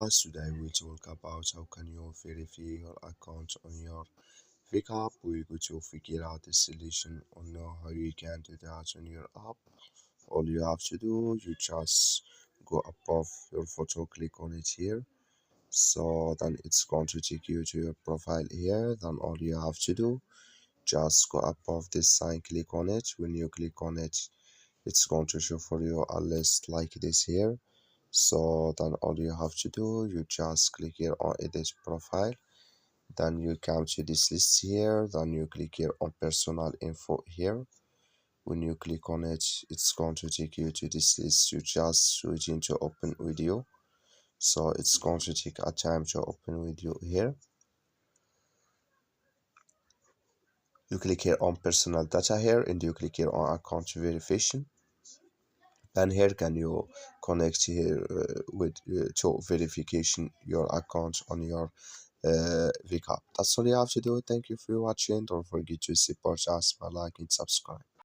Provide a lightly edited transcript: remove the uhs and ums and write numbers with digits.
Today we talk about how can you verify your account on your Pickup. We're going to figure out the solution on how you can do that on your app. All you have to do, you just go above your photo, click on it here. So then it's going to take you to your profile here. Then all you have to do, just go above this sign, click on it. When you click on it, it's going to show for you a list like this here. So then all you have to do, you just click here on edit profile. Then you come to this list here. Then you click here on personal info here. When you click on it, it's going to take you to this list. You just switch into open video. So it's going to take a time to open video here. You click here on personal data here, and you click here on account verification. And here can you connect here with to verification your account on your VCAP. That's all you have to do. Thank you for watching. Don't forget to support us by liking and subscribe.